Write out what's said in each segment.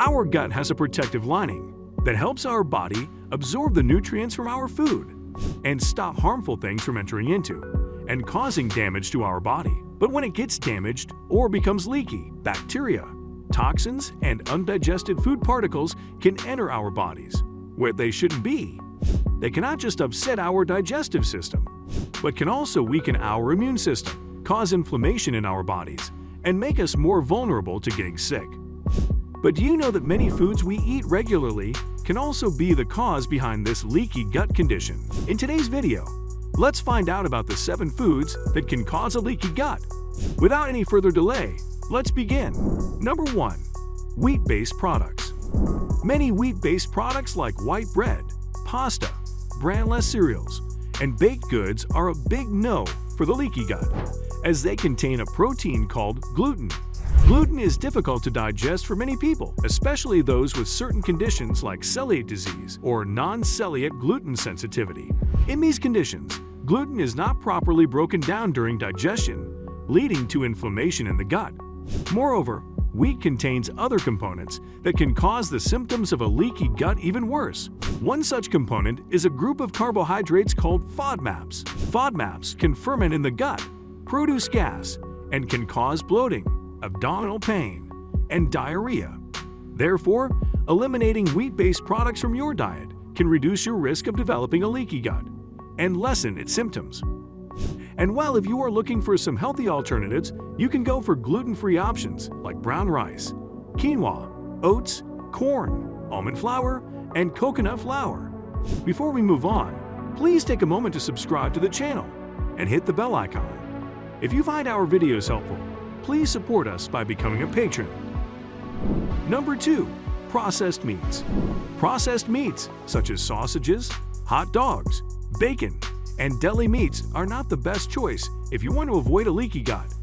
Our gut has a protective lining that helps our body absorb the nutrients from our food and stop harmful things from entering into and causing damage to our body. But when it gets damaged or becomes leaky, bacteria, toxins, and undigested food particles can enter our bodies where they shouldn't be. They cannot just upset our digestive system, but can also weaken our immune system, cause inflammation in our bodies, and make us more vulnerable to getting sick. But do you know that many foods we eat regularly can also be the cause behind this leaky gut condition? In today's video, let's find out about the 7 foods that can cause a leaky gut. Without any further delay, let's begin. Number 1. Wheat-based products. Many wheat-based products like white bread, pasta, bran-less cereals, and baked goods are a big no for the leaky gut, as they contain a protein called gluten. Gluten is difficult to digest for many people, especially those with certain conditions like celiac disease or non-celiac gluten sensitivity. In these conditions, gluten is not properly broken down during digestion, leading to inflammation in the gut. Moreover, wheat contains other components that can cause the symptoms of a leaky gut even worse. One such component is a group of carbohydrates called FODMAPs. FODMAPs can ferment in the gut, produce gas, and can cause bloating, abdominal pain, and diarrhea. Therefore, eliminating wheat-based products from your diet can reduce your risk of developing a leaky gut and lessen its symptoms. And while if you are looking for some healthy alternatives, you can go for gluten-free options like brown rice, quinoa, oats, corn, almond flour, and coconut flour. Before we move on, please take a moment to subscribe to the channel and hit the bell icon. If you find our videos helpful, please support us by becoming a patron. Number 2. Processed meats. Processed meats, such as sausages, hot dogs, bacon, and deli meats are not the best choice if you want to avoid a leaky gut.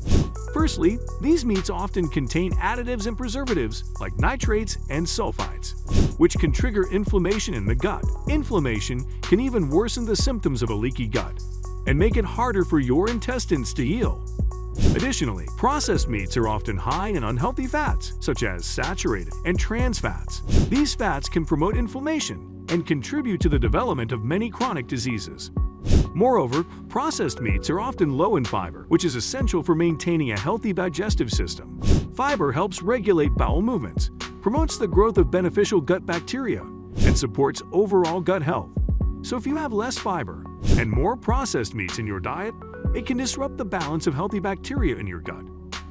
Firstly, these meats often contain additives and preservatives like nitrates and sulfites, which can trigger inflammation in the gut. Inflammation can even worsen the symptoms of a leaky gut and make it harder for your intestines to heal. Additionally, processed meats are often high in unhealthy fats, such as saturated and trans fats. These fats can promote inflammation and contribute to the development of many chronic diseases. Moreover, processed meats are often low in fiber, which is essential for maintaining a healthy digestive system. Fiber helps regulate bowel movements, promotes the growth of beneficial gut bacteria, and supports overall gut health. So if you have less fiber and more processed meats in your diet, it can disrupt the balance of healthy bacteria in your gut,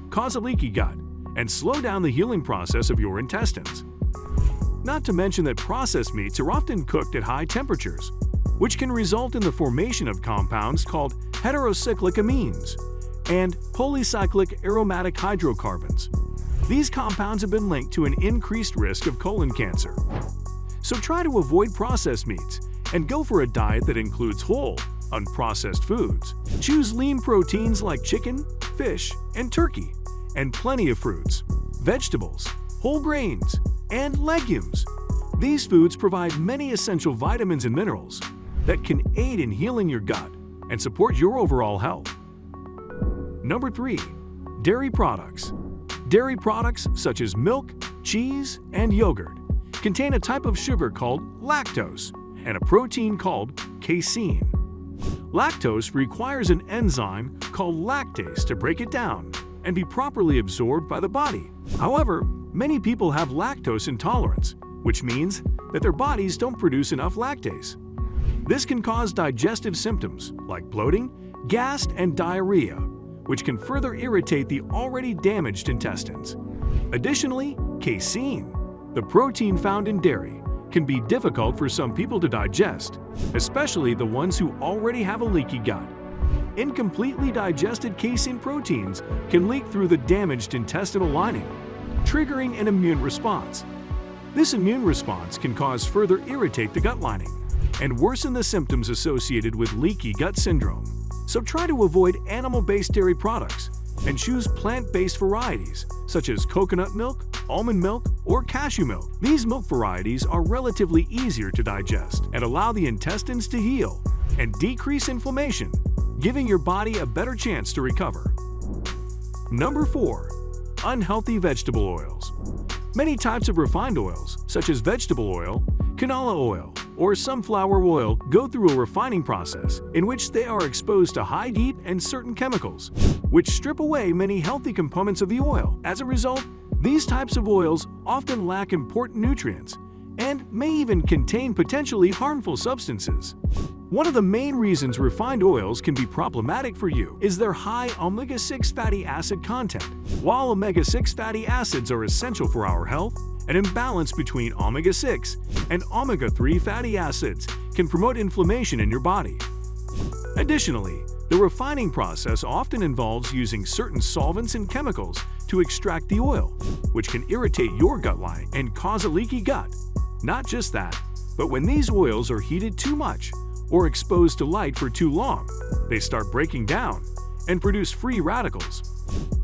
cause a leaky gut, and slow down the healing process of your intestines. Not to mention that processed meats are often cooked at high temperatures, which can result in the formation of compounds called heterocyclic amines and polycyclic aromatic hydrocarbons. These compounds have been linked to an increased risk of colon cancer. So try to avoid processed meats and go for a diet that includes whole, unprocessed foods. Choose lean proteins like chicken, fish, and turkey, and plenty of fruits, vegetables, whole grains, and legumes. These foods provide many essential vitamins and minerals that can aid in healing your gut and support your overall health. Number 3. Dairy products. Dairy products such as milk, cheese, and yogurt contain a type of sugar called lactose and a protein called casein. Lactose requires an enzyme called lactase to break it down and be properly absorbed by the body. However, many people have lactose intolerance, which means that their bodies don't produce enough lactase. This can cause digestive symptoms like bloating, gas, and diarrhea, which can further irritate the already damaged intestines. Additionally, casein, the protein found in dairy, can be difficult for some people to digest, especially the ones who already have a leaky gut. Incompletely digested casein proteins can leak through the damaged intestinal lining, triggering an immune response. This immune response can further irritate the gut lining and worsen the symptoms associated with leaky gut syndrome. So try to avoid animal-based dairy products and choose plant-based varieties such as coconut milk, almond milk, or cashew milk. These milk varieties are relatively easier to digest and allow the intestines to heal and decrease inflammation, giving your body a better chance to recover. Number 4. Unhealthy vegetable oils. Many types of refined oils, such as vegetable oil, canola oil, or sunflower oil, go through a refining process in which they are exposed to high heat and certain chemicals, which strip away many healthy components of the oil. As a result, these types of oils often lack important nutrients and may even contain potentially harmful substances. One of the main reasons refined oils can be problematic for you is their high omega-6 fatty acid content. While omega-6 fatty acids are essential for our health, an imbalance between omega-6 and omega-3 fatty acids can promote inflammation in your body. Additionally, the refining process often involves using certain solvents and chemicals to extract the oil, which can irritate your gut lining and cause a leaky gut. Not just that, but when these oils are heated too much or exposed to light for too long, they start breaking down and produce free radicals.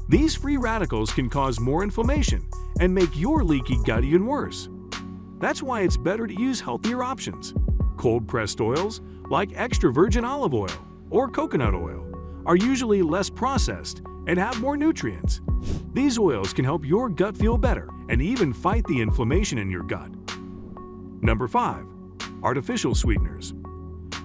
These free radicals can cause more inflammation and make your leaky gut even worse. That's why it's better to use healthier options. Cold-pressed oils like extra virgin olive oil or coconut oil are usually less processed and have more nutrients. These oils can help your gut feel better and even fight the inflammation in your gut. Number 5. Artificial sweeteners.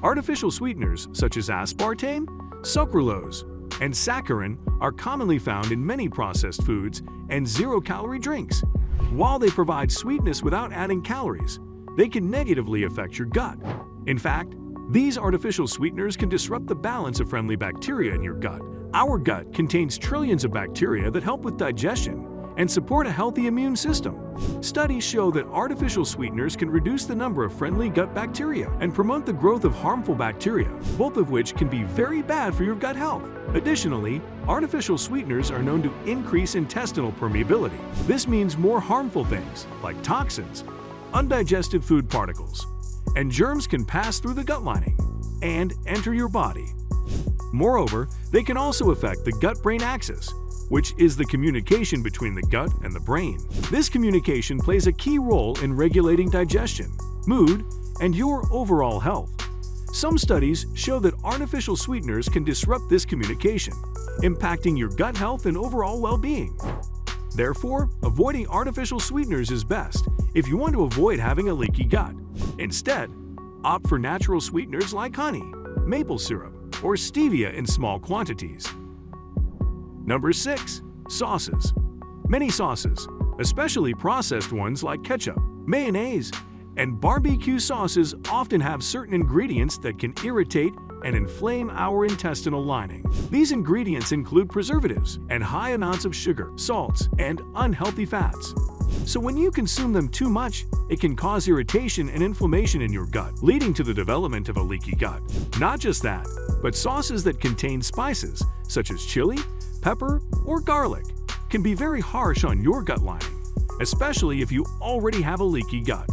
Artificial sweeteners such as aspartame, sucralose, and saccharin are commonly found in many processed foods and zero-calorie drinks. While they provide sweetness without adding calories, they can negatively affect your gut. In fact, these artificial sweeteners can disrupt the balance of friendly bacteria in your gut. Our gut contains trillions of bacteria that help with digestion and support a healthy immune system. Studies show that artificial sweeteners can reduce the number of friendly gut bacteria and promote the growth of harmful bacteria, both of which can be very bad for your gut health. Additionally, artificial sweeteners are known to increase intestinal permeability. This means more harmful things like toxins, undigested food particles, and germs can pass through the gut lining and enter your body. Moreover, they can also affect the gut-brain axis, which is the communication between the gut and the brain. This communication plays a key role in regulating digestion, mood, and your overall health. Some studies show that artificial sweeteners can disrupt this communication, impacting your gut health and overall well-being. Therefore, avoiding artificial sweeteners is best if you want to avoid having a leaky gut. Instead, opt for natural sweeteners like honey, maple syrup, or stevia in small quantities. Number 6. Sauces. Many sauces, especially processed ones like ketchup, mayonnaise, and barbecue sauces often have certain ingredients that can irritate and inflame our intestinal lining. These ingredients include preservatives and high amounts of sugar, salts, and unhealthy fats. So when you consume them too much, it can cause irritation and inflammation in your gut, leading to the development of a leaky gut. Not just that, but sauces that contain spices, such as chili, pepper, or garlic, can be very harsh on your gut lining, especially if you already have a leaky gut.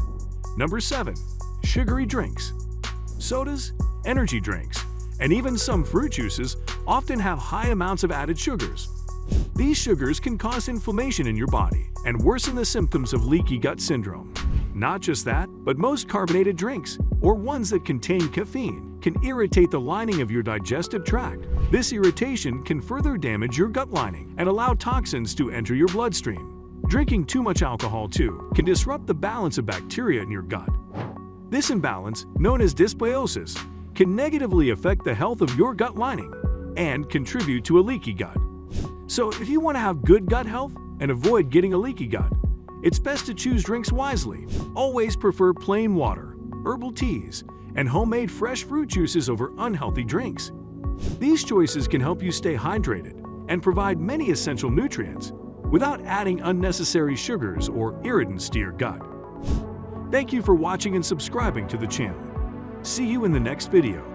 Number 7. Sugary drinks. Sodas, energy drinks, and even some fruit juices often have high amounts of added sugars. These sugars can cause inflammation in your body and worsen the symptoms of leaky gut syndrome. Not just that, but most carbonated drinks, or ones that contain caffeine, can irritate the lining of your digestive tract. This irritation can further damage your gut lining and allow toxins to enter your bloodstream. Drinking too much alcohol, too, can disrupt the balance of bacteria in your gut. This imbalance, known as dysbiosis, can negatively affect the health of your gut lining and contribute to a leaky gut. So if you want to have good gut health and avoid getting a leaky gut, it's best to choose drinks wisely. Always prefer plain water, herbal teas, and homemade fresh fruit juices over unhealthy drinks. These choices can help you stay hydrated and provide many essential nutrients without adding unnecessary sugars or irritants to your gut. Thank you for watching and subscribing to the channel. See you in the next video.